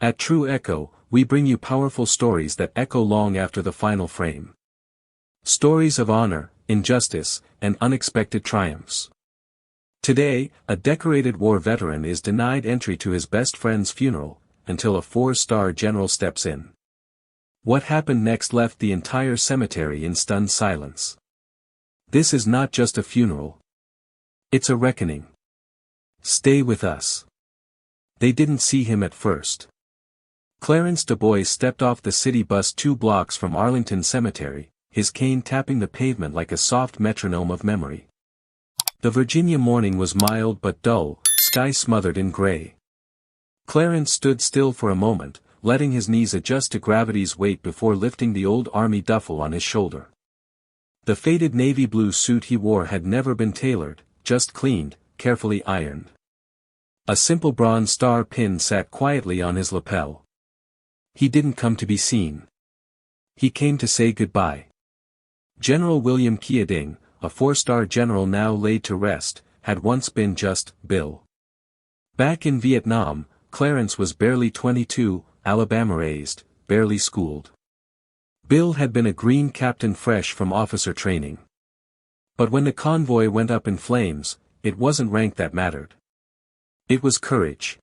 At True Echo, we bring you powerful stories that echo long after the final frame. Stories of honor, injustice, and unexpected triumphs. Today, a decorated war veteran is denied entry to his best friend's funeral, until a 4-star general steps in. What happened next left the entire cemetery in stunned silence. This is not just a funeral. It's a reckoning. Stay with us. They didn't see him at first. Clarence Du Bois stepped off the city bus 2 blocks from Arlington Cemetery, his cane tapping the pavement like a soft metronome of memory. The Virginia morning was mild but dull, sky smothered in gray. Clarence stood still for a moment, letting his knees adjust to gravity's weight before lifting the old army duffel on his shoulder. The faded navy blue suit he wore had never been tailored, just cleaned, carefully ironed. A simple bronze star pin sat quietly on his lapel. He didn't come to be seen. He came to say goodbye. General William Keating, a 4-star general now laid to rest, had once been just Bill. Back in Vietnam, Clarence was barely 22, Alabama-raised, barely schooled. Bill had been a green captain fresh from officer training. But when the convoy went up in flames, it wasn't rank that mattered. It was courage.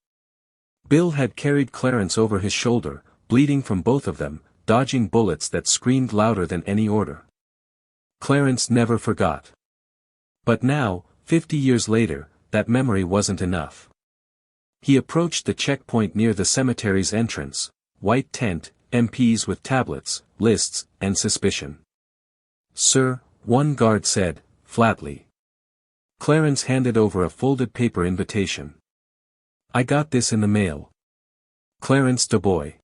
Bill had carried Clarence over his shoulder, bleeding from both of them, dodging bullets that screamed louder than any order. Clarence never forgot. But now, 50 years later, that memory wasn't enough. He approached the checkpoint near the cemetery's entrance, white tent, MPs with tablets, lists, and suspicion. "Sir," one guard said, flatly. Clarence handed over a folded paper invitation. "I got this in the mail. Clarence Du Bois.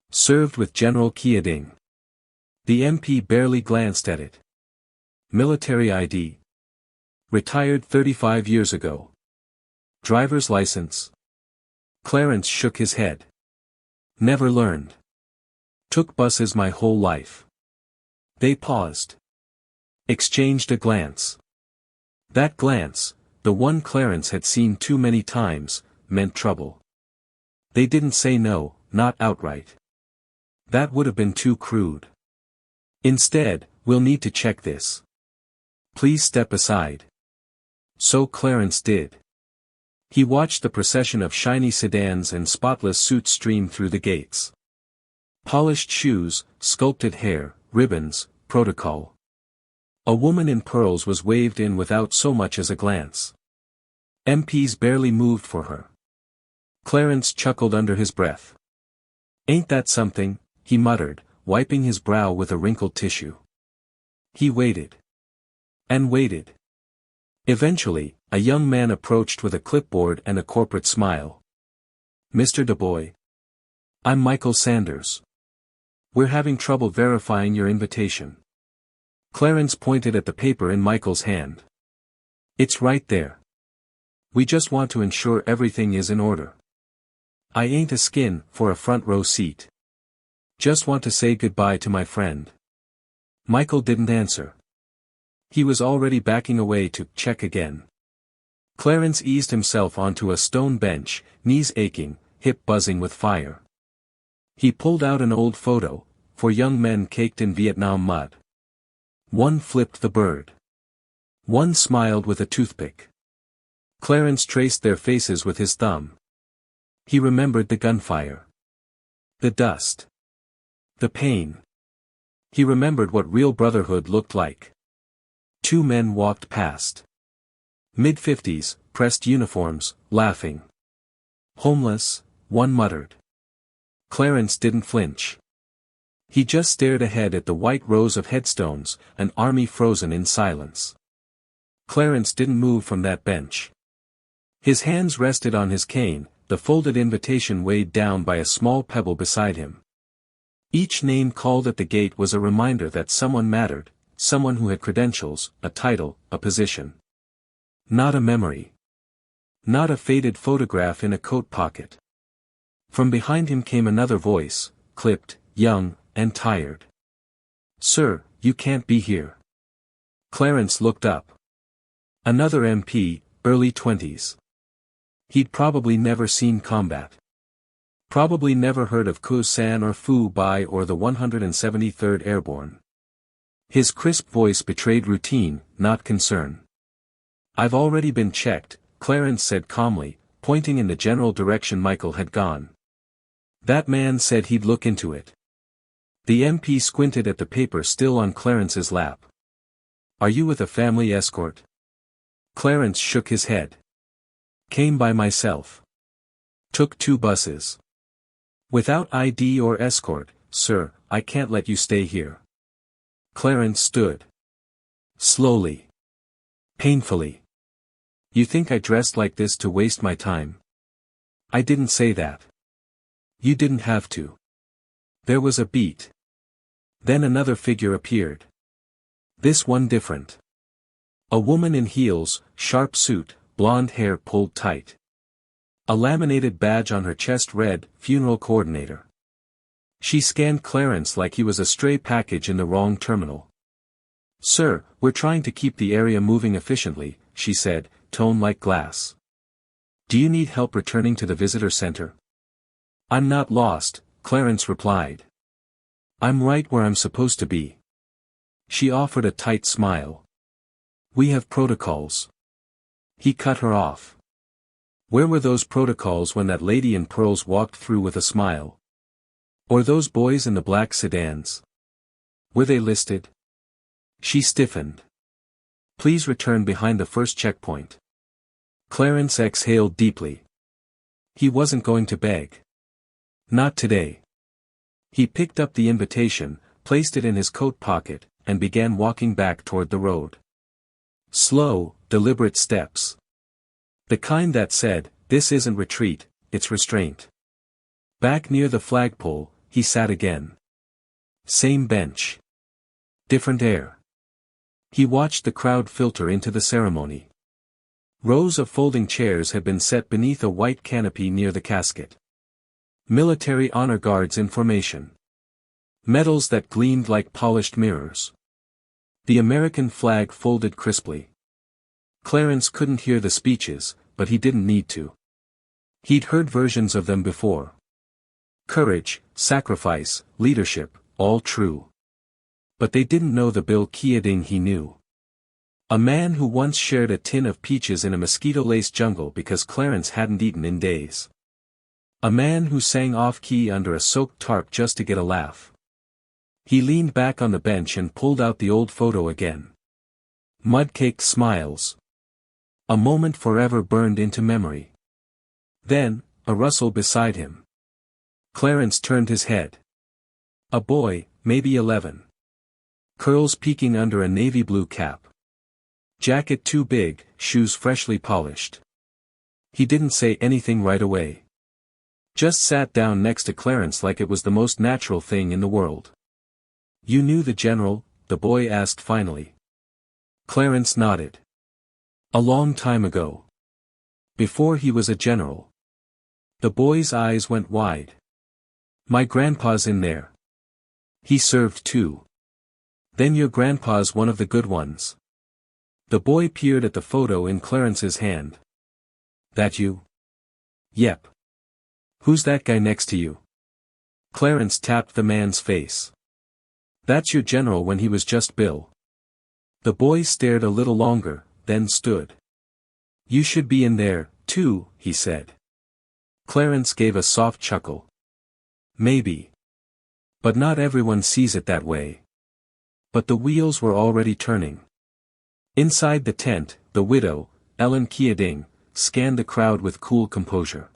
Served with General Keating." The MP barely glanced at it. "Military ID. Retired 35 years ago. Driver's license." Clarence shook his head. "Never learned. Took buses my whole life." They paused. Exchanged a glance. That glance, the one Clarence had seen too many times, meant trouble. They didn't say no, not outright. That would have been too crude. Instead, "We'll need to check this. Please step aside." So Clarence did. He watched the procession of shiny sedans and spotless suits stream through the gates. Polished shoes, sculpted hair, ribbons, protocol. A woman in pearls was waved in without so much as a glance. MPs barely moved for her. Clarence chuckled under his breath. "Ain't that something?" he muttered, wiping his brow with a wrinkled tissue. He waited. And waited. Eventually, a young man approached with a clipboard and a corporate smile. "Mr. Du Bois. I'm Michael Sanders. We're having trouble verifying your invitation." Clarence pointed at the paper in Michael's hand. "It's right there. We just want to ensure everything is in order. I ain't a skin for a front row seat. Just want to say goodbye to my friend." Michael didn't answer. He was already backing away to check again. Clarence eased himself onto a stone bench, knees aching, hip buzzing with fire. He pulled out an old photo, for young men caked in Vietnam mud. One flipped the bird. One smiled with a toothpick. Clarence traced their faces with his thumb. He remembered the gunfire. The dust. The pain. He remembered what real brotherhood looked like. 2 men walked past. Mid-50s, pressed uniforms, laughing. "Homeless," one muttered. Clarence didn't flinch. He just stared ahead at the white rows of headstones, an army frozen in silence. Clarence didn't move from that bench. His hands rested on his cane, the folded invitation weighed down by a small pebble beside him. Each name called at the gate was a reminder that someone mattered, someone who had credentials, a title, a position. Not a memory. Not a faded photograph in a coat pocket. From behind him came another voice, clipped, young, and tired. "Sir, you can't be here." Clarence looked up. Another MP, early 20s. He'd probably never seen combat. Probably never heard of Kusan or Fu Bai or the 173rd Airborne. His crisp voice betrayed routine, not concern. I've already been checked, Clarence said calmly, pointing in the general direction Michael had gone. That man said he'd look into it. The MP squinted at the paper still on Clarence's lap. Are you with a family escort? Clarence shook his head. Came by myself. Took 2 buses. Without ID or escort, sir, I can't let you stay here. Clarence stood. Slowly. Painfully. You think I dressed like this to waste my time? I didn't say that. You didn't have to. There was a beat. Then another figure appeared. This one different. A woman in heels, sharp suit, blonde hair pulled tight. A laminated badge on her chest read, Funeral Coordinator. She scanned Clarence like he was a stray package in the wrong terminal. Sir, we're trying to keep the area moving efficiently, she said, tone like glass. Do you need help returning to the visitor center? I'm not lost, Clarence replied. I'm right where I'm supposed to be. She offered a tight smile. We have protocols. He cut her off. Where were those protocols when that lady in pearls walked through with a smile? Or those boys in the black sedans? Were they listed? She stiffened. Please return behind the first checkpoint. Clarence exhaled deeply. He wasn't going to beg. Not today. He picked up the invitation, placed it in his coat pocket, and began walking back toward the road. Slow, deliberate steps. The kind that said, this isn't retreat, it's restraint. Back near the flagpole, he sat again. Same bench. Different air. He watched the crowd filter into the ceremony. Rows of folding chairs had been set beneath a white canopy near the casket. Military honor guards in formation. Medals that gleamed like polished mirrors. The American flag folded crisply. Clarence couldn't hear the speeches, but he didn't need to. He'd heard versions of them before. Courage, sacrifice, leadership, all true. But they didn't know the Bill Keating he knew. A man who once shared a tin of peaches in a mosquito-laced jungle because Clarence hadn't eaten in days. A man who sang off-key under a soaked tarp just to get a laugh. He leaned back on the bench and pulled out the old photo again. Mud-caked smiles. A moment forever burned into memory. Then, a rustle beside him. Clarence turned his head. A boy, maybe 11. Curls peeking under a navy blue cap. Jacket too big, shoes freshly polished. He didn't say anything right away. Just sat down next to Clarence like it was the most natural thing in the world. You knew the general? The boy asked finally. Clarence nodded. A long time ago. Before he was a general. The boy's eyes went wide. My grandpa's in there. He served too. Then your grandpa's one of the good ones. The boy peered at the photo in Clarence's hand. That you? Yep. Who's that guy next to you? Clarence tapped the man's face. That's your general when he was just Bill. The boy stared a little longer, then stood. You should be in there, too, he said. Clarence gave a soft chuckle. Maybe. But not everyone sees it that way. But the wheels were already turning. Inside the tent, the widow, Ellen Keating, scanned the crowd with cool composure.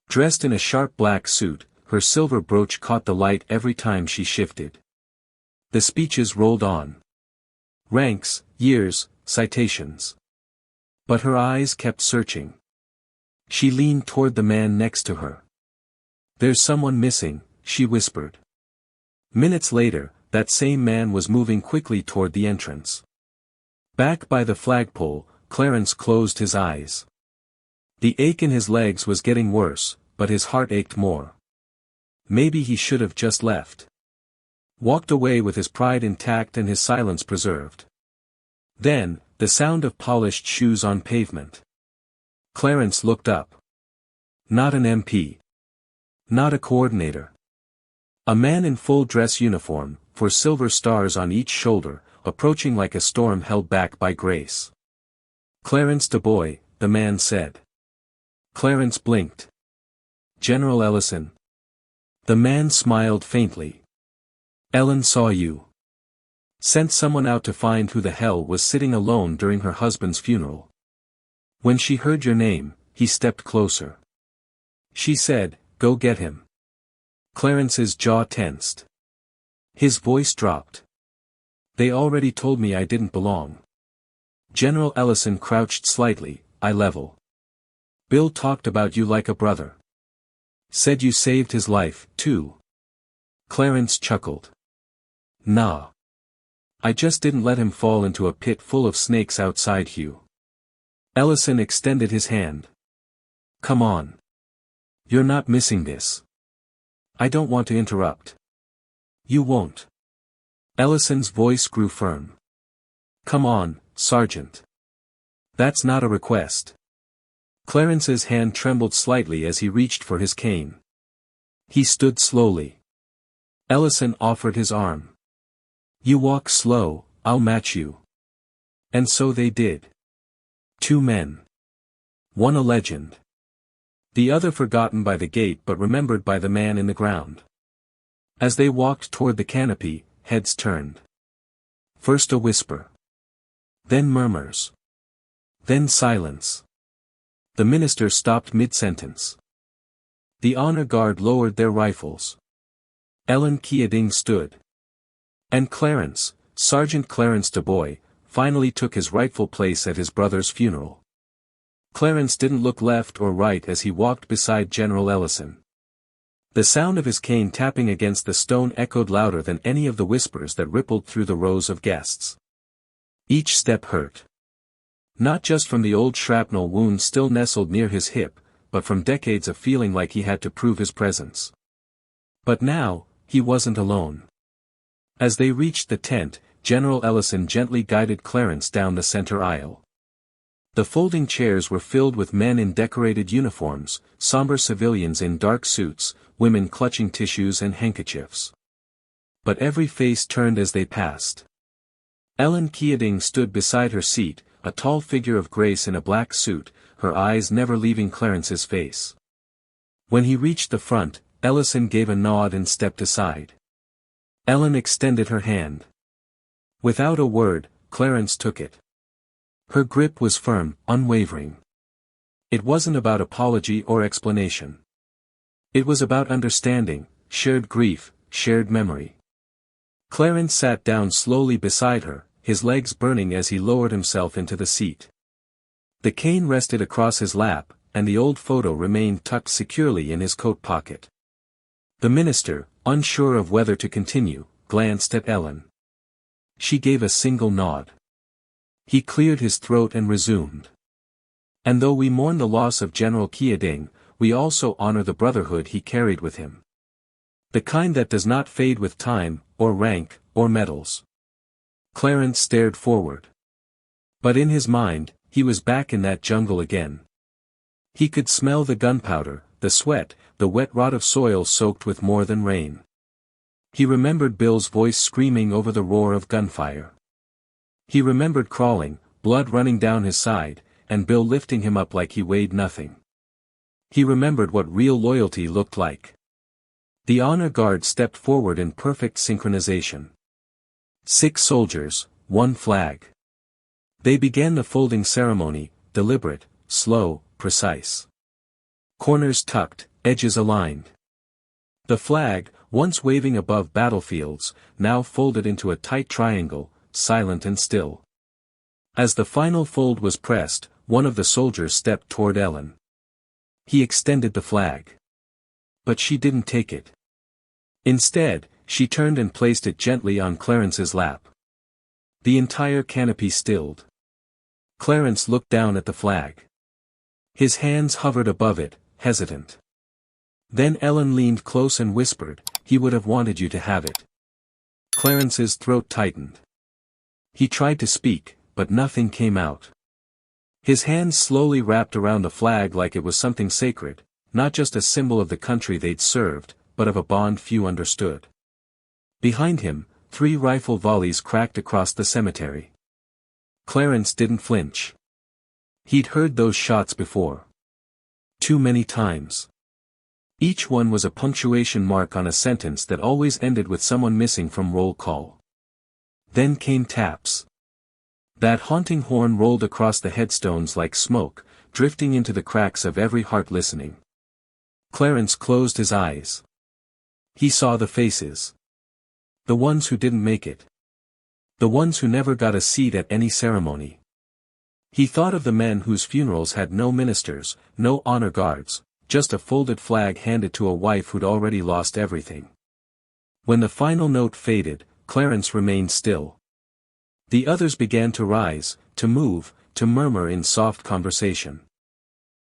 Dressed in a sharp black suit, her silver brooch caught the light every time she shifted. The speeches rolled on. Ranks, years, citations. But her eyes kept searching. She leaned toward the man next to her. There's someone missing, she whispered. Minutes later, that same man was moving quickly toward the entrance. Back by the flagpole, Clarence closed his eyes. The ache in his legs was getting worse, but his heart ached more. Maybe he should have just left. Walked away with his pride intact and his silence preserved. Then, the sound of polished shoes on pavement. Clarence looked up. Not an MP. Not a coordinator. A man in full dress uniform, for silver stars on each shoulder, approaching like a storm held back by grace. Clarence DeBoy, the man said. Clarence blinked. General Ellison. The man smiled faintly. Ellen saw you. Sent someone out to find who the hell was sitting alone during her husband's funeral. When she heard your name, he stepped closer. She said, "Go get him." Clarence's jaw tensed. His voice dropped. They already told me I didn't belong. General Ellison crouched slightly, eye level. Bill talked about you like a brother. Said you saved his life, too. Clarence chuckled. Nah. I just didn't let him fall into a pit full of snakes outside Hugh. Ellison extended his hand. Come on. You're not missing this. I don't want to interrupt. You won't. Ellison's voice grew firm. Come on, Sergeant. That's not a request. Clarence's hand trembled slightly as he reached for his cane. He stood slowly. Ellison offered his arm. You walk slow, I'll match you. And so they did. 2 men. One a legend. The other forgotten by the gate but remembered by the man in the ground. As they walked toward the canopy, heads turned. First a whisper. Then murmurs. Then silence. The minister stopped mid-sentence. The honor guard lowered their rifles. Ellen Keating stood. And Clarence, Sergeant Clarence DeBoy, finally took his rightful place at his brother's funeral. Clarence didn't look left or right as he walked beside General Ellison. The sound of his cane tapping against the stone echoed louder than any of the whispers that rippled through the rows of guests. Each step hurt. Not just from the old shrapnel wound still nestled near his hip, but from decades of feeling like he had to prove his presence. But now, he wasn't alone. As they reached the tent, General Ellison gently guided Clarence down the center aisle. The folding chairs were filled with men in decorated uniforms, somber civilians in dark suits, women clutching tissues and handkerchiefs. But every face turned as they passed. Ellen Keating stood beside her seat, a tall figure of grace in a black suit, her eyes never leaving Clarence's face. When he reached the front, Ellison gave a nod and stepped aside. Ellen extended her hand. Without a word, Clarence took it. Her grip was firm, unwavering. It wasn't about apology or explanation. It was about understanding, shared grief, shared memory. Clarence sat down slowly beside her, his legs burning as he lowered himself into the seat. The cane rested across his lap, and the old photo remained tucked securely in his coat pocket. The minister, unsure of whether to continue, glanced at Ellen. She gave a single nod. He cleared his throat and resumed. And though we mourn the loss of General Keating, we also honor the brotherhood he carried with him. The kind that does not fade with time, or rank, or medals. Clarence stared forward. But in his mind, he was back in that jungle again. He could smell the gunpowder, the sweat, the wet rot of soil soaked with more than rain. He remembered Bill's voice screaming over the roar of gunfire. He remembered crawling, blood running down his side, and Bill lifting him up like he weighed nothing. He remembered what real loyalty looked like. The honor guard stepped forward in perfect synchronization. 6 soldiers, 1 flag. They began the folding ceremony, deliberate, slow, precise. Corners tucked, edges aligned. The flag, once waving above battlefields, now folded into a tight triangle, silent and still. As the final fold was pressed, one of the soldiers stepped toward Ellen. He extended the flag. But she didn't take it. Instead, she turned and placed it gently on Clarence's lap. The entire canopy stilled. Clarence looked down at the flag. His hands hovered above it, hesitant. Then Ellen leaned close and whispered, "He would have wanted you to have it." Clarence's throat tightened. He tried to speak, but nothing came out. His hands slowly wrapped around the flag like it was something sacred, not just a symbol of the country they'd served, but of a bond few understood. Behind him, 3 rifle volleys cracked across the cemetery. Clarence didn't flinch. He'd heard those shots before. Too many times. Each one was a punctuation mark on a sentence that always ended with someone missing from roll call. Then came taps. That haunting horn rolled across the headstones like smoke, drifting into the cracks of every heart listening. Clarence closed his eyes. He saw the faces. The ones who didn't make it. The ones who never got a seat at any ceremony. He thought of the men whose funerals had no ministers, no honor guards, just a folded flag handed to a wife who'd already lost everything. When the final note faded, Clarence remained still. The others began to rise, to move, to murmur in soft conversation.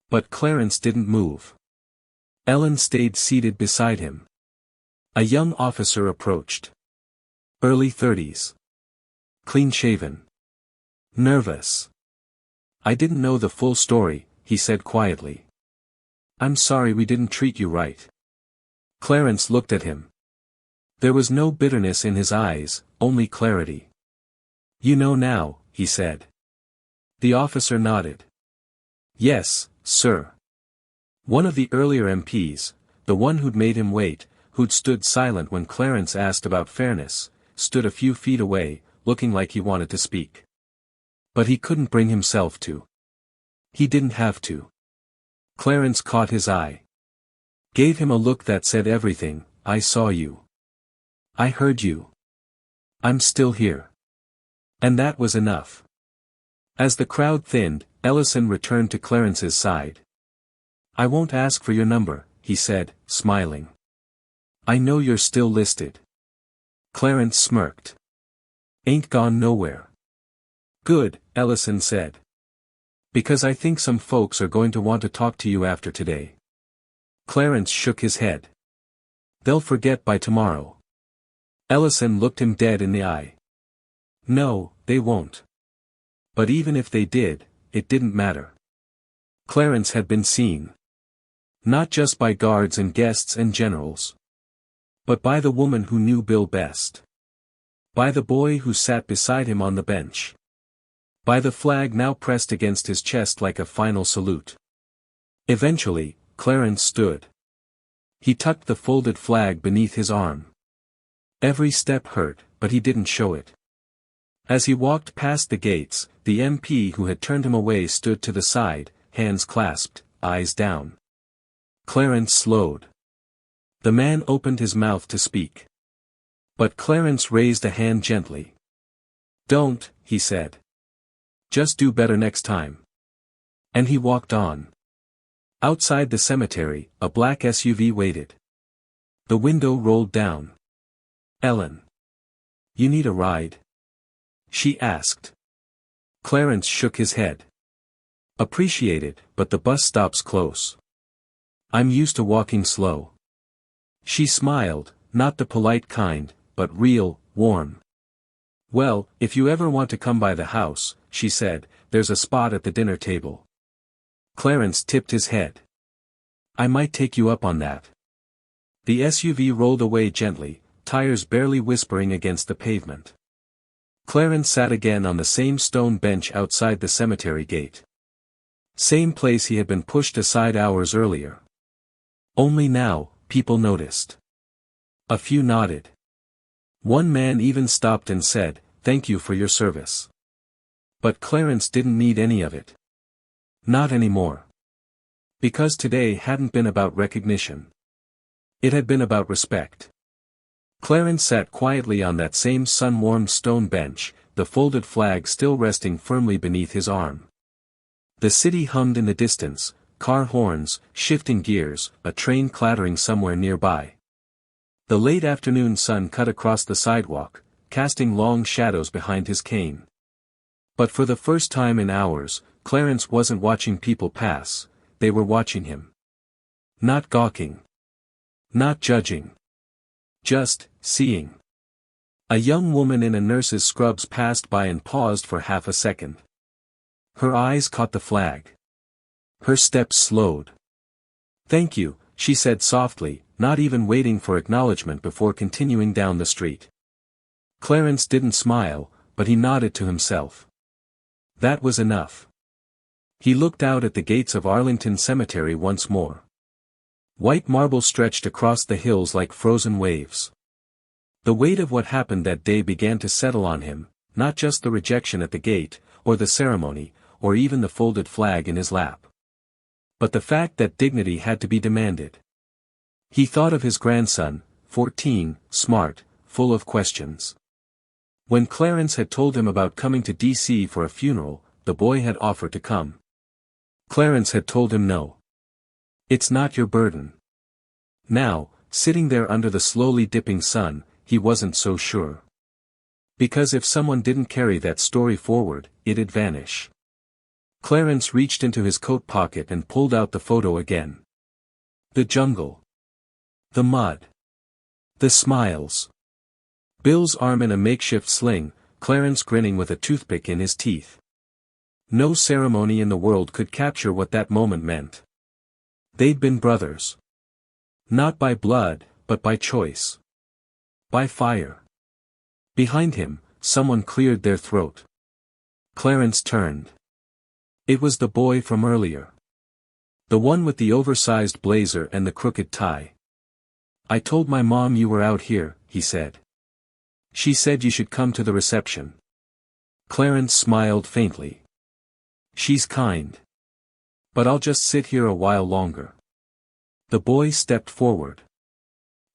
But Clarence didn't move. Ellen stayed seated beside him. A young officer approached. Early 30s. Clean-shaven. Nervous. "I didn't know the full story," he said quietly. "I'm sorry we didn't treat you right." Clarence looked at him. There was no bitterness in his eyes, only clarity. "You know now," he said. The officer nodded. "Yes, sir." One of the earlier MPs, the one who'd made him wait, who'd stood silent when Clarence asked about fairness, stood a few feet away, looking like he wanted to speak. But he couldn't bring himself to. He didn't have to. Clarence caught his eye. Gave him a look that said everything. "I saw you. I heard you. I'm still here." And that was enough. As the crowd thinned, Ellison returned to Clarence's side. "I won't ask for your number," he said, smiling. "I know you're still listed." Clarence smirked. "Ain't gone nowhere." "Good," Ellison said. "Because I think some folks are going to want to talk to you after today." Clarence shook his head. "They'll forget by tomorrow." Ellison looked him dead in the eye. "No, they won't. But even if they did, it didn't matter." Clarence had been seen. Not just by guards and guests and generals. But by the woman who knew Bill best. By the boy who sat beside him on the bench. By the flag now pressed against his chest like a final salute. Eventually, Clarence stood. He tucked the folded flag beneath his arm. Every step hurt, but he didn't show it. As he walked past the gates, the MP who had turned him away stood to the side, hands clasped, eyes down. Clarence slowed. The man opened his mouth to speak. But Clarence raised a hand gently. "Don't," he said. "Just do better next time." And he walked on. Outside the cemetery, a black SUV waited. The window rolled down. "Ellen. You need a ride?" she asked. Clarence shook his head. "Appreciate it, but the bus stop's close. I'm used to walking slow." She smiled, not the polite kind, but real, warm. "Well, if you ever want to come by the house," she said, "there's a spot at the dinner table." Clarence tipped his head. "I might take you up on that." The SUV rolled away gently, tires barely whispering against the pavement. Clarence sat again on the same stone bench outside the cemetery gate. Same place he had been pushed aside hours earlier. Only now, people noticed. A few nodded. One man even stopped and said, "Thank you for your service." But Clarence didn't need any of it. Not anymore. Because today hadn't been about recognition. It had been about respect. Clarence sat quietly on that same sun-warmed stone bench, the folded flag still resting firmly beneath his arm. The city hummed in the distance, car horns, shifting gears, a train clattering somewhere nearby. The late afternoon sun cut across the sidewalk, casting long shadows behind his cane. But for the first time in hours, Clarence wasn't watching people pass, they were watching him. Not gawking. Not judging. Just, seeing. A young woman in a nurse's scrubs passed by and paused for half a second. Her eyes caught the flag. Her steps slowed. Thank you, she said softly, not even waiting for acknowledgement before continuing down the street. Clarence didn't smile, but he nodded to himself. That was enough. He looked out at the gates of Arlington Cemetery once more. White marble stretched across the hills like frozen waves. The weight of what happened that day began to settle on him, not just the rejection at the gate, or the ceremony, or even the folded flag in his lap. But the fact that dignity had to be demanded. He thought of his grandson, 14, smart, full of questions. When Clarence had told him about coming to D.C. for a funeral, the boy had offered to come. Clarence had told him no. It's not your burden. Now, sitting there under the slowly dipping sun, he wasn't so sure. Because if someone didn't carry that story forward, it'd vanish. Clarence reached into his coat pocket and pulled out the photo again. The jungle. The mud. The smiles. Bill's arm in a makeshift sling, Clarence grinning with a toothpick in his teeth. No ceremony in the world could capture what that moment meant. They'd been brothers. Not by blood, but by choice. By fire. Behind him, someone cleared their throat. Clarence turned. It was the boy from earlier. The one with the oversized blazer and the crooked tie. I told my mom you were out here, he said. She said you should come to the reception. Clarence smiled faintly. She's kind. But I'll just sit here a while longer. The boy stepped forward.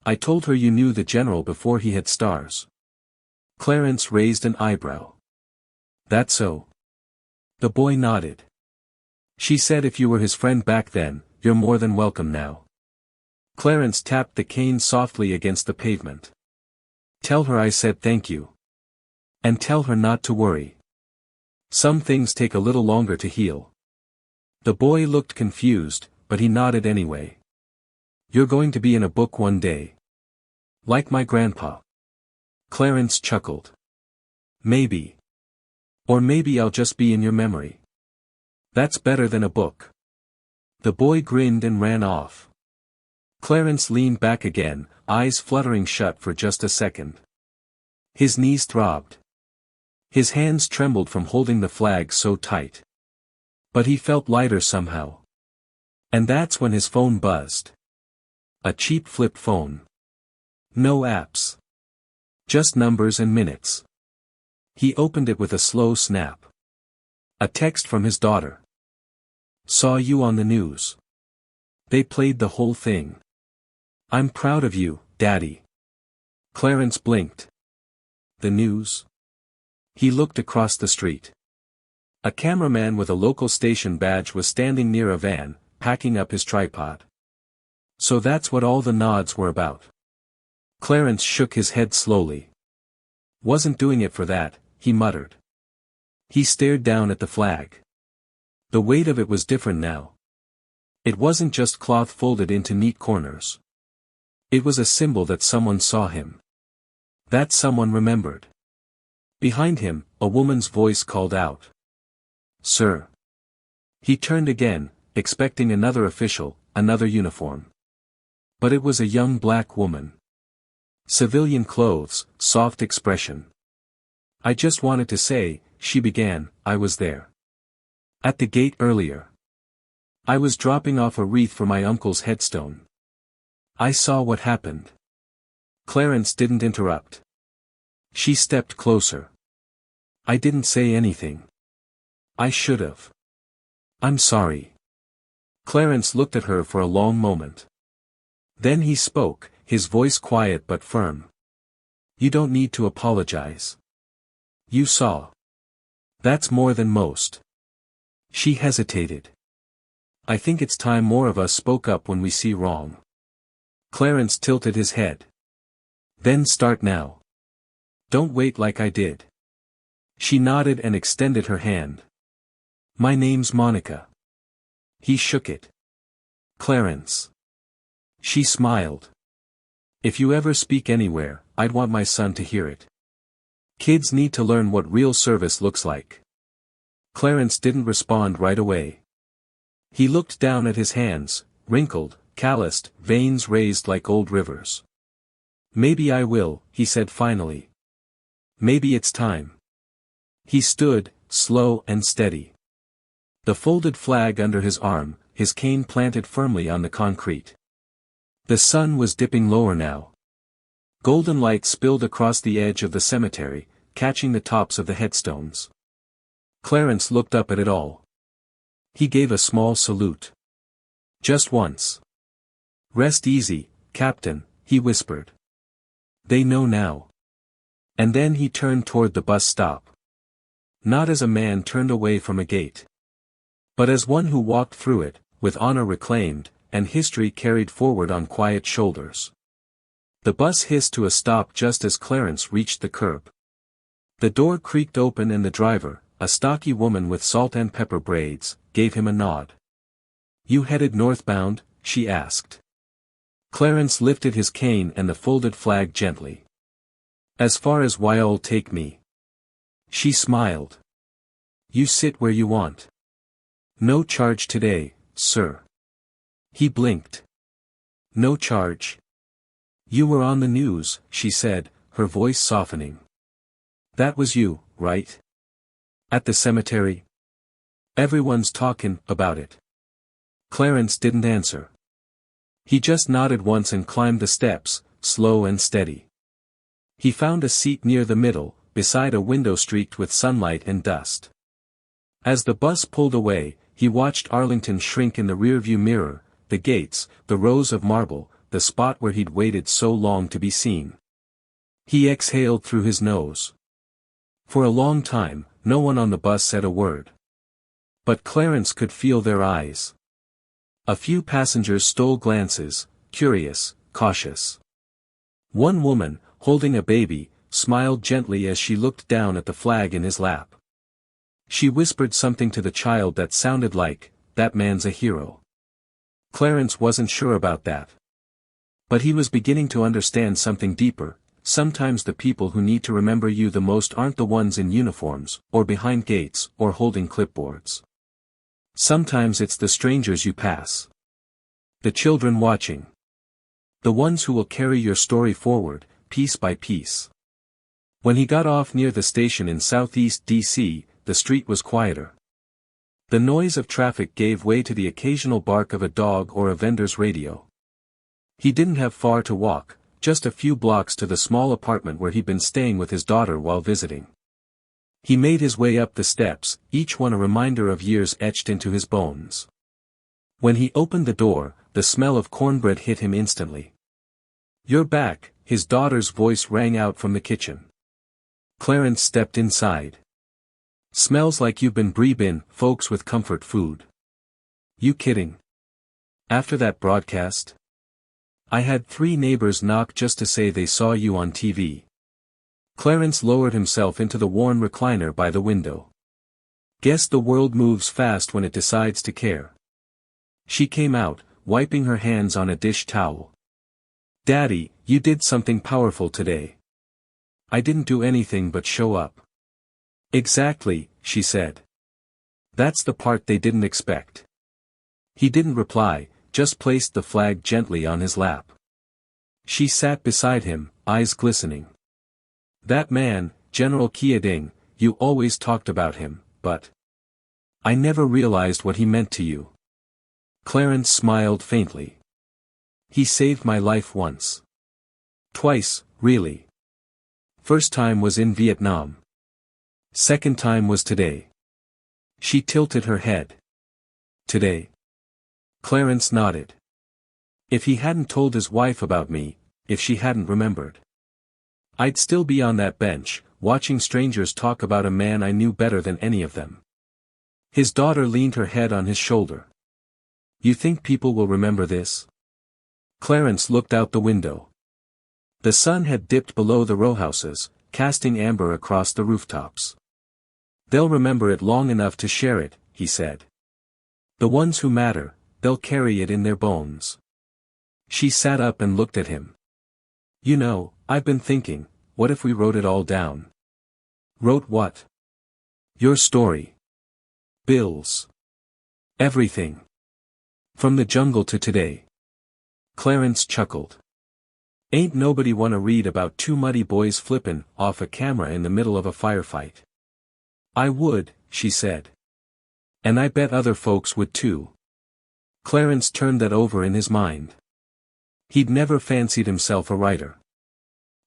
I told her you knew the general before he had stars. Clarence raised an eyebrow. That so? The boy nodded. She said if you were his friend back then, you're more than welcome now. Clarence tapped the cane softly against the pavement. Tell her I said thank you. And tell her not to worry. Some things take a little longer to heal. The boy looked confused, but he nodded anyway. You're going to be in a book one day. Like my grandpa. Clarence chuckled. Maybe. Or maybe I'll just be in your memory. That's better than a book. The boy grinned and ran off. Clarence leaned back again, eyes fluttering shut for just a second. His knees throbbed. His hands trembled from holding the flag so tight. But he felt lighter somehow. And that's when his phone buzzed. A cheap flip phone. No apps. Just numbers and minutes. He opened it with a slow snap. A text from his daughter. Saw you on the news. They played the whole thing. I'm proud of you, Daddy. Clarence blinked. The news? He looked across the street. A cameraman with a local station badge was standing near a van, packing up his tripod. So that's what all the nods were about. Clarence shook his head slowly. Wasn't doing it for that, he muttered. He stared down at the flag. The weight of it was different now. It wasn't just cloth folded into neat corners. It was a symbol that someone saw him. That someone remembered. Behind him, a woman's voice called out. Sir. He turned again, expecting another official, another uniform. But it was a young black woman. Civilian clothes, soft expression. I just wanted to say, she began, I was there. At the gate earlier. I was dropping off a wreath for my uncle's headstone. I saw what happened. Clarence didn't interrupt. She stepped closer. I didn't say anything. I should've. I'm sorry. Clarence looked at her for a long moment. Then he spoke, his voice quiet but firm. You don't need to apologize. You saw. That's more than most. She hesitated. I think it's time more of us spoke up when we see wrong. Clarence tilted his head. Then start now. Don't wait like I did. She nodded and extended her hand. My name's Monica. He shook it. Clarence. She smiled. If you ever speak anywhere, I'd want my son to hear it. Kids need to learn what real service looks like. Clarence didn't respond right away. He looked down at his hands, wrinkled, calloused, veins raised like old rivers. "Maybe I will," he said finally. "Maybe it's time." He stood, slow and steady. The folded flag under his arm, his cane planted firmly on the concrete. The sun was dipping lower now. Golden light spilled across the edge of the cemetery, catching the tops of the headstones. Clarence looked up at it all. He gave a small salute. "Just once. Rest easy, Captain," he whispered. "They know now." And then he turned toward the bus stop. Not as a man turned away from a gate, but as one who walked through it, with honor reclaimed, and history carried forward on quiet shoulders. The bus hissed to a stop just as Clarence reached the curb. The door creaked open and the driver, a stocky woman with salt and pepper braids, gave him a nod. "You headed northbound?" she asked. Clarence lifted his cane and the folded flag gently. "As far as why'll take me." She smiled. "You sit where you want. No charge today, sir." He blinked. "No charge?" "You were on the news," she said, her voice softening. "That was you, right? At the cemetery? Everyone's talking about it." Clarence didn't answer. He just nodded once and climbed the steps, slow and steady. He found a seat near the middle, beside a window streaked with sunlight and dust. As the bus pulled away, he watched Arlington shrink in the rearview mirror, the gates, the rows of marble, the spot where he'd waited so long to be seen. He exhaled through his nose. For a long time, no one on the bus said a word. But Clarence could feel their eyes. A few passengers stole glances, curious, cautious. One woman, holding a baby, smiled gently as she looked down at the flag in his lap. She whispered something to the child that sounded like, "That man's a hero." Clarence wasn't sure about that. But he was beginning to understand something deeper. Sometimes the people who need to remember you the most aren't the ones in uniforms, or behind gates, or holding clipboards. Sometimes it's the strangers you pass. The children watching. The ones who will carry your story forward, piece by piece. When he got off near the station in southeast D.C., the street was quieter. The noise of traffic gave way to the occasional bark of a dog or a vendor's radio. He didn't have far to walk, just a few blocks to the small apartment where he'd been staying with his daughter while visiting. He made his way up the steps, each one a reminder of years etched into his bones. When he opened the door, the smell of cornbread hit him instantly. "You're back," his daughter's voice rang out from the kitchen. Clarence stepped inside. "Smells like you've been breathing, folks with comfort food." "You kidding? After that broadcast? I had 3 neighbors knock just to say they saw you on TV." Clarence lowered himself into the worn recliner by the window. "Guess the world moves fast when it decides to care." She came out, wiping her hands on a dish towel. "Daddy, you did something powerful today." "I didn't do anything but show up." "Exactly," she said. "That's the part they didn't expect." He didn't reply, just placed the flag gently on his lap. She sat beside him, eyes glistening. "That man, General Kiading, you always talked about him, but I never realized what he meant to you." Clarence smiled faintly. "He saved my life once. Twice, really. First time was in Vietnam. Second time was today." She tilted her head. "Today?" Clarence nodded. "If he hadn't told his wife about me, if she hadn't remembered, I'd still be on that bench, watching strangers talk about a man I knew better than any of them." His daughter leaned her head on his shoulder. "You think people will remember this?" Clarence looked out the window. The sun had dipped below the rowhouses, casting amber across the rooftops. "They'll remember it long enough to share it," he said. "The ones who matter, they'll carry it in their bones." She sat up and looked at him. "You know, I've been thinking, what if we wrote it all down?" "Wrote what?" "Your story. Bill's. Everything. From the jungle to today." Clarence chuckled. Ain't nobody wanna read about two muddy boys flippin' off a camera in the middle of a firefight. I would, she said. And I bet other folks would too. Clarence turned that over in his mind. He'd never fancied himself a writer.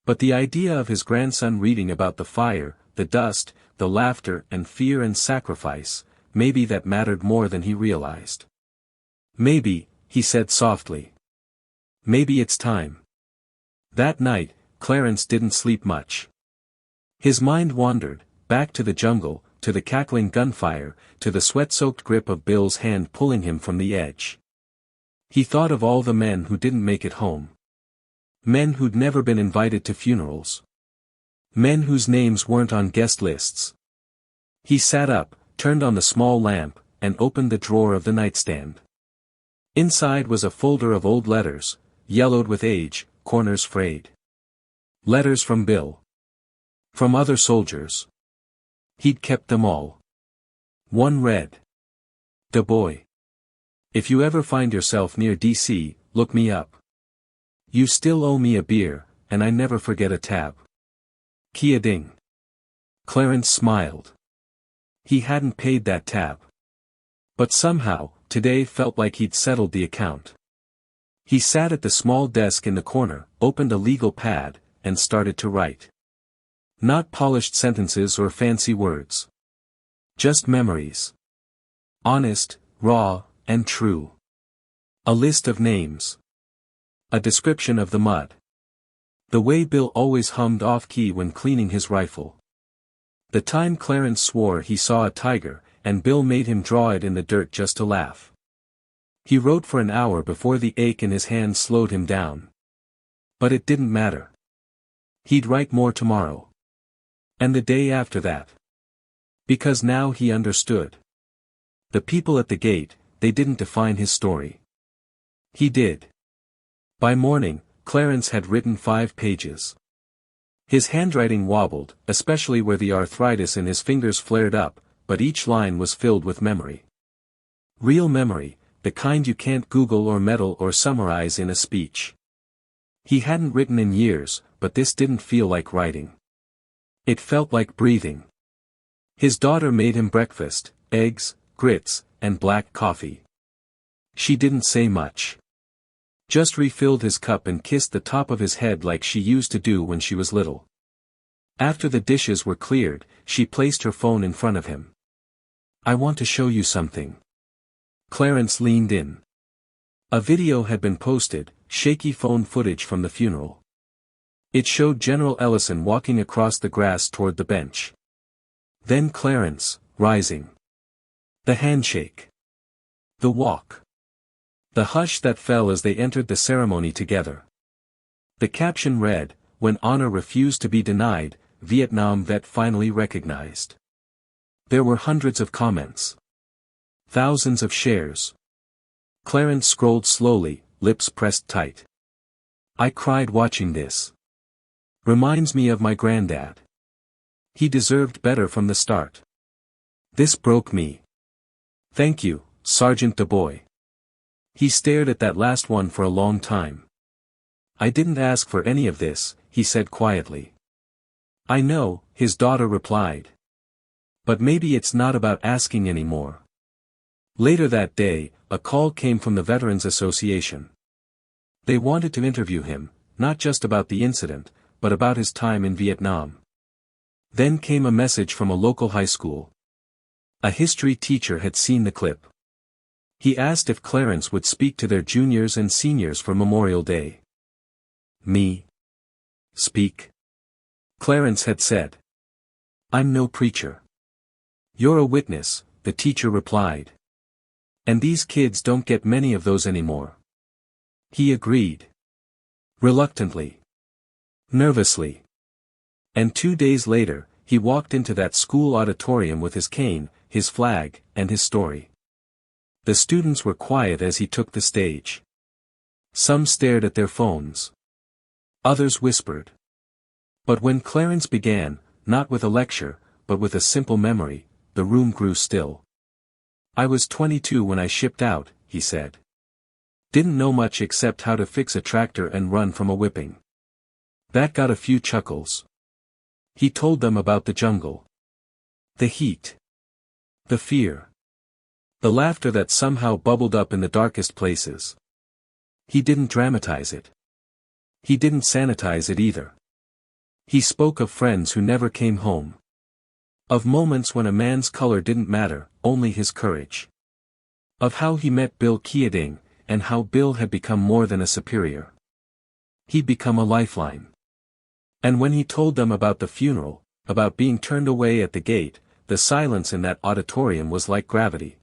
But the idea of his grandson reading about the fire, the dust, the laughter and fear and sacrifice, maybe that mattered more than he realized. Maybe, he said softly. Maybe it's time. That night, Clarence didn't sleep much. His mind wandered, back to the jungle, to the cackling gunfire, to the sweat-soaked grip of Bill's hand pulling him from the edge. He thought of all the men who didn't make it home. Men who'd never been invited to funerals. Men whose names weren't on guest lists. He sat up, turned on the small lamp, and opened the drawer of the nightstand. Inside was a folder of old letters, yellowed with age, corners frayed. Letters from Bill. From other soldiers. He'd kept them all. One read. "Da boy. If you ever find yourself near DC, look me up. You still owe me a beer, and I never forget a tab. Kia ding." Clarence smiled. He hadn't paid that tab. But somehow, today felt like he'd settled the account. He sat at the small desk in the corner, opened a legal pad, and started to write. Not polished sentences or fancy words. Just memories. Honest, raw, and true. A list of names. A description of the mud. The way Bill always hummed off-key when cleaning his rifle. The time Clarence swore he saw a tiger, and Bill made him draw it in the dirt just to laugh. He wrote for an hour before the ache in his hands slowed him down. But it didn't matter. He'd write more tomorrow. And the day after that. Because now he understood. The people at the gate, they didn't define his story. He did. By morning, Clarence had written 5 pages. His handwriting wobbled, especially where the arthritis in his fingers flared up, but each line was filled with memory. Real memory, the kind you can't Google or meddle or summarize in a speech. He hadn't written in years, but this didn't feel like writing. It felt like breathing. His daughter made him breakfast, eggs, grits, and black coffee. She didn't say much. Just refilled his cup and kissed the top of his head like she used to do when she was little. After the dishes were cleared, she placed her phone in front of him. "I want to show you something." Clarence leaned in. A video had been posted, shaky phone footage from the funeral. It showed General Ellison walking across the grass toward the bench. Then Clarence, rising. The handshake. The walk. The hush that fell as they entered the ceremony together. The caption read, "When honor refused to be denied, Vietnam vet finally recognized." There were hundreds of comments. Thousands of shares. Clarence scrolled slowly, lips pressed tight. "I cried watching this. Reminds me of my granddad. He deserved better from the start. This broke me. Thank you, Sergeant DeBoy." He stared at that last one for a long time. "I didn't ask for any of this," he said quietly. "I know," his daughter replied. "But maybe it's not about asking anymore." Later that day, a call came from the Veterans Association. They wanted to interview him, not just about the incident, but about his time in Vietnam. Then came a message from a local high school. A history teacher had seen the clip. He asked if Clarence would speak to their juniors and seniors for Memorial Day. "Me? Speak?" Clarence had said. "I'm no preacher." "You're a witness," the teacher replied. "And these kids don't get many of those anymore." He agreed. Reluctantly. Nervously. And 2 days later, he walked into that school auditorium with his cane, his flag, and his story. The students were quiet as he took the stage. Some stared at their phones. Others whispered. But when Clarence began, not with a lecture, but with a simple memory, the room grew still. "I was 22 when I shipped out," he said. Didn't know much except how to fix a tractor and run from a whipping. That got a few chuckles. He told them about the jungle. The heat. The fear. The laughter that somehow bubbled up in the darkest places. He didn't dramatize it. He didn't sanitize it either. He spoke of friends who never came home. Of moments when a man's color didn't matter, only his courage. Of how he met Bill Keating, and how Bill had become more than a superior. He'd become a lifeline. And when he told them about the funeral, about being turned away at the gate, the silence in that auditorium was like gravity.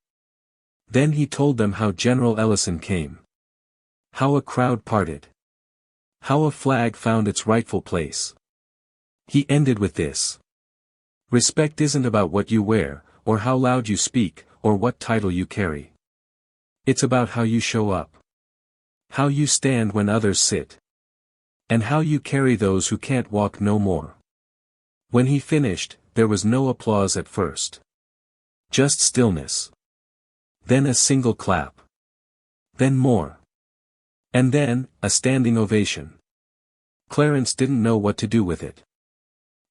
Then he told them how General Ellison came. How a crowd parted. How a flag found its rightful place. He ended with this. Respect isn't about what you wear, or how loud you speak, or what title you carry. It's about how you show up. How you stand when others sit. And how you carry those who can't walk no more. When he finished, there was no applause at first. Just stillness. Then a single clap. Then more. And then, a standing ovation. Clarence didn't know what to do with it.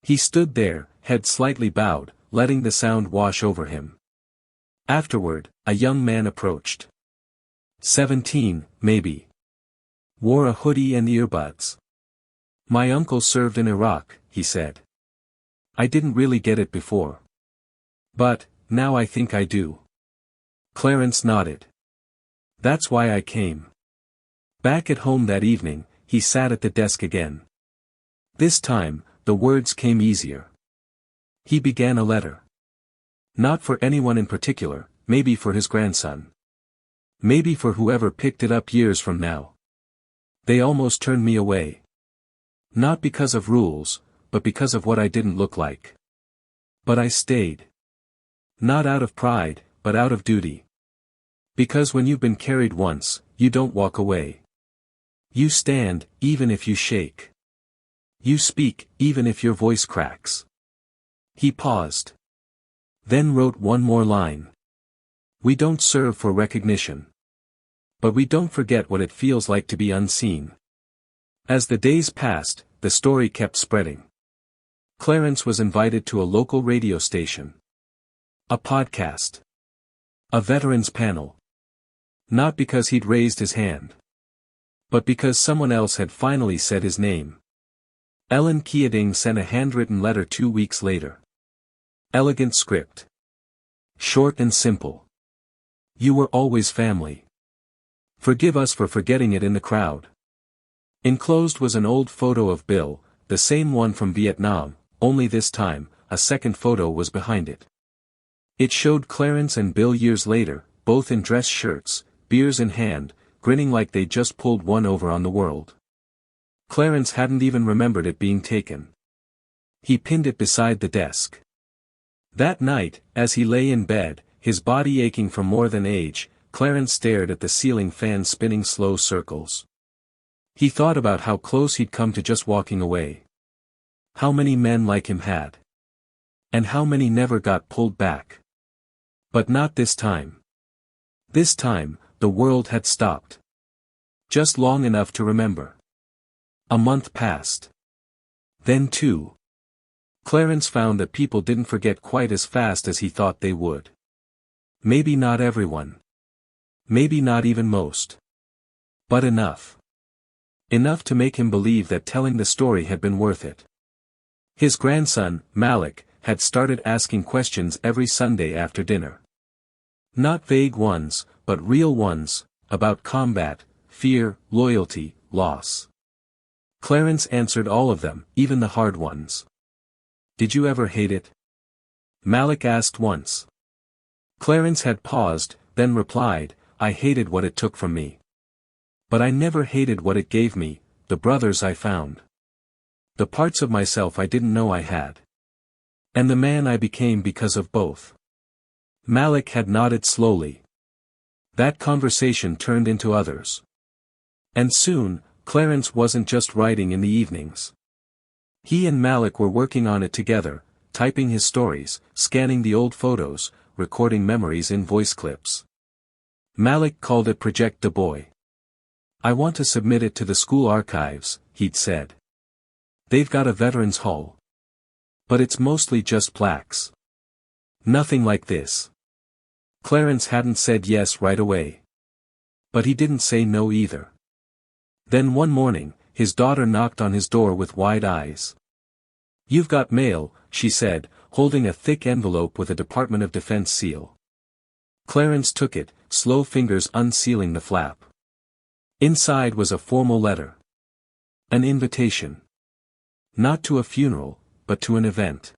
He stood there, head slightly bowed, letting the sound wash over him. Afterward, a young man approached. 17, maybe. Wore a hoodie and earbuds. My uncle served in Iraq, he said. I didn't really get it before. But, now I think I do. Clarence nodded. That's why I came. Back at home that evening, he sat at the desk again. This time, the words came easier. He began a letter. Not for anyone in particular, maybe for his grandson. Maybe for whoever picked it up years from now. They almost turned me away. Not because of rules, but because of what I didn't look like. But I stayed. Not out of pride, but out of duty. Because when you've been carried once, you don't walk away. You stand, even if you shake. You speak, even if your voice cracks. He paused. Then wrote one more line. We don't serve for recognition. But we don't forget what it feels like to be unseen. As the days passed, the story kept spreading. Clarence was invited to a local radio station. A podcast. A veterans panel. Not because he'd raised his hand. But because someone else had finally said his name. Ellen Keating sent a handwritten letter 2 weeks later. Elegant script. Short and simple. You were always family. Forgive us for forgetting it in the crowd. Enclosed was an old photo of Bill, the same one from Vietnam, only this time, a second photo was behind it. It showed Clarence and Bill years later, both in dress shirts, beers in hand, grinning like they just pulled one over on the world. Clarence hadn't even remembered it being taken. He pinned it beside the desk. That night, as he lay in bed, his body aching from more than age, Clarence stared at the ceiling fan spinning slow circles. He thought about how close he'd come to just walking away. How many men like him had. And how many never got pulled back. But not this time. This time, the world had stopped. Just long enough to remember. A month passed. Then 2. Clarence found that people didn't forget quite as fast as he thought they would. Maybe not everyone. Maybe not even most. But enough. Enough to make him believe that telling the story had been worth it. His grandson, Malik, had started asking questions every Sunday after dinner. Not vague ones, but real ones, about combat, fear, loyalty, loss. Clarence answered all of them, even the hard ones. Did you ever hate it? Malik asked once. Clarence had paused, then replied, I hated what it took from me. But I never hated what it gave me, the brothers I found. The parts of myself I didn't know I had. And the man I became because of both. Malik had nodded slowly. That conversation turned into others. And soon, Clarence wasn't just writing in the evenings. He and Malik were working on it together, typing his stories, scanning the old photos, recording memories in voice clips. Malik called it Project the Boy. I want to submit it to the school archives, he'd said. They've got a veterans hall. But it's mostly just plaques. Nothing like this. Clarence hadn't said yes right away. But he didn't say no either. Then one morning, his daughter knocked on his door with wide eyes. "You've got mail," she said, holding a thick envelope with a Department of Defense seal. Clarence took it, slow fingers unsealing the flap. Inside was a formal letter. An invitation. Not to a funeral, but to an event.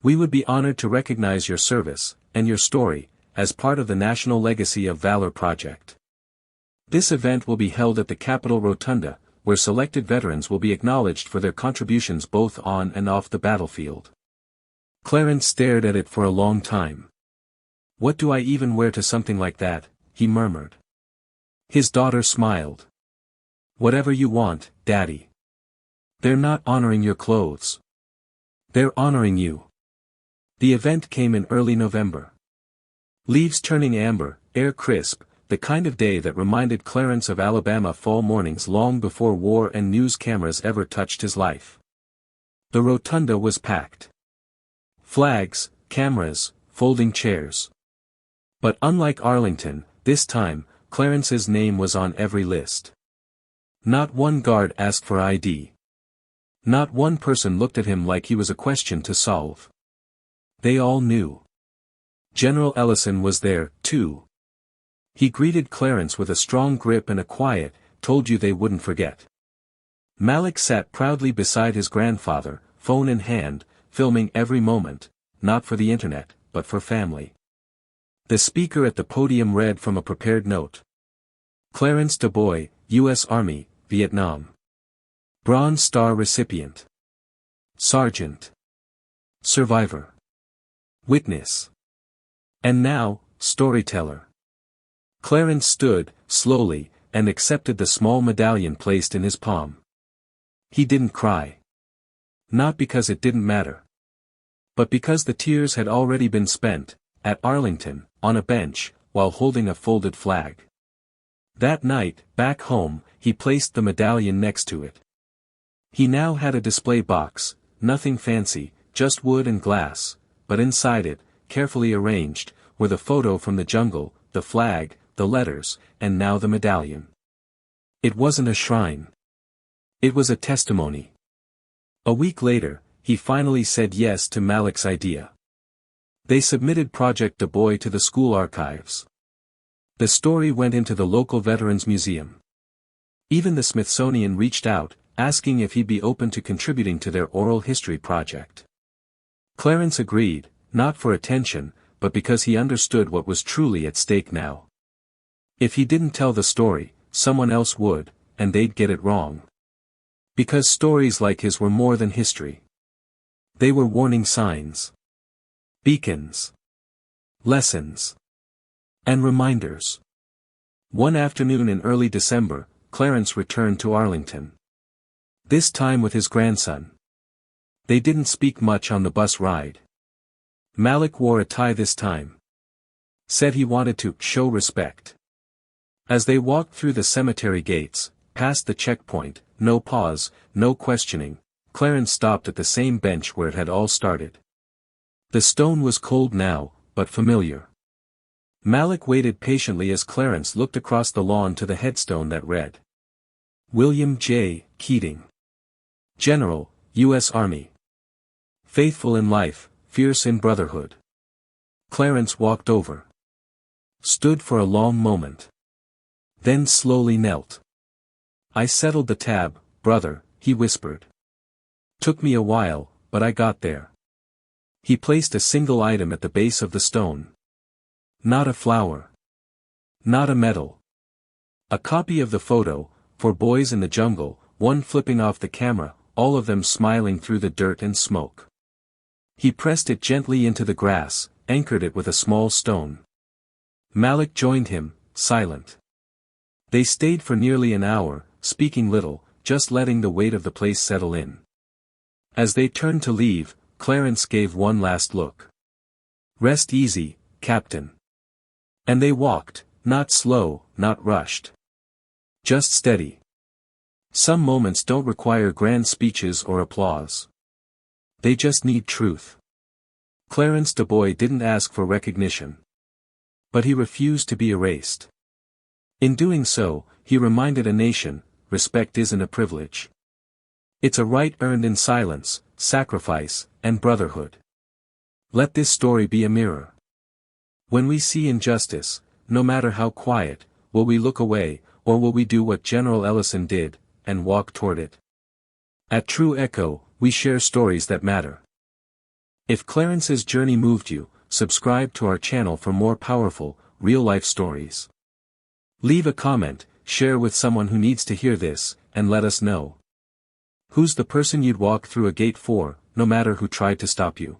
"We would be honored to recognize your service, and your story, as part of the National Legacy of Valor project. This event will be held at the Capitol Rotunda, where selected veterans will be acknowledged for their contributions both on and off the battlefield." Clarence stared at it for a long time. "What do I even wear to something like that?" he murmured. His daughter smiled. "Whatever you want, Daddy. They're not honoring your clothes. They're honoring you." The event came in early November. Leaves turning amber, air crisp, the kind of day that reminded Clarence of Alabama fall mornings long before war and news cameras ever touched his life. The rotunda was packed. Flags, cameras, folding chairs. But unlike Arlington, this time, Clarence's name was on every list. Not one guard asked for ID. Not one person looked at him like he was a question to solve. They all knew. General Ellison was there, too. He greeted Clarence with a strong grip and a quiet, "Told you they wouldn't forget." Malik sat proudly beside his grandfather, phone in hand, filming every moment, not for the internet, but for family. The speaker at the podium read from a prepared note. Clarence DuBois, U.S. Army, Vietnam. Bronze Star recipient. Sergeant. Survivor. Witness. And now, storyteller. Clarence stood, slowly, and accepted the small medallion placed in his palm. He didn't cry. Not because it didn't matter. But because the tears had already been spent, at Arlington, on a bench, while holding a folded flag. That night, back home, he placed the medallion next to it. He now had a display box, nothing fancy, just wood and glass, but inside it, carefully arranged, were the photo from the jungle, the flag, the letters, and now the medallion. It wasn't a shrine. It was a testimony. A week later, he finally said yes to Malik's idea. They submitted Project DuBois to the school archives. The story went into the local Veterans Museum. Even the Smithsonian reached out, asking if he'd be open to contributing to their oral history project. Clarence agreed, not for attention, but because he understood what was truly at stake now. If he didn't tell the story, someone else would, and they'd get it wrong. Because stories like his were more than history. They were warning signs. Beacons. Lessons. And reminders. One afternoon in early December, Clarence returned to Arlington. This time with his grandson. They didn't speak much on the bus ride. Malik wore a tie this time. Said he wanted to show respect. As they walked through the cemetery gates, past the checkpoint, no pause, no questioning, Clarence stopped at the same bench where it had all started. The stone was cold now, but familiar. Malik waited patiently as Clarence looked across the lawn to the headstone that read, "William J. Keating. General, U.S. Army. Faithful in life, fierce in brotherhood." Clarence walked over. Stood for a long moment. Then slowly knelt. "I settled the tab, brother," he whispered. "Took me a while, but I got there." He placed a single item at the base of the stone. Not a flower. Not a medal. A copy of the photo, for boys in the jungle, one flipping off the camera, all of them smiling through the dirt and smoke. He pressed it gently into the grass, anchored it with a small stone. Malik joined him, silent. They stayed for nearly an hour, speaking little, just letting the weight of the place settle in. As they turned to leave, Clarence gave one last look. "Rest easy, Captain." And they walked, not slow, not rushed. Just steady. Some moments don't require grand speeches or applause. They just need truth. Clarence Du Bois didn't ask for recognition. But he refused to be erased. In doing so, he reminded a nation, respect isn't a privilege. It's a right earned in silence, sacrifice, and brotherhood. Let this story be a mirror. When we see injustice, no matter how quiet, will we look away, or will we do what General Ellison did, and walk toward it? At True Echo, we share stories that matter. If Clarence's journey moved you, subscribe to our channel for more powerful, real-life stories. Leave a comment, share with someone who needs to hear this, and let us know. Who's the person you'd walk through a gate for, no matter who tried to stop you?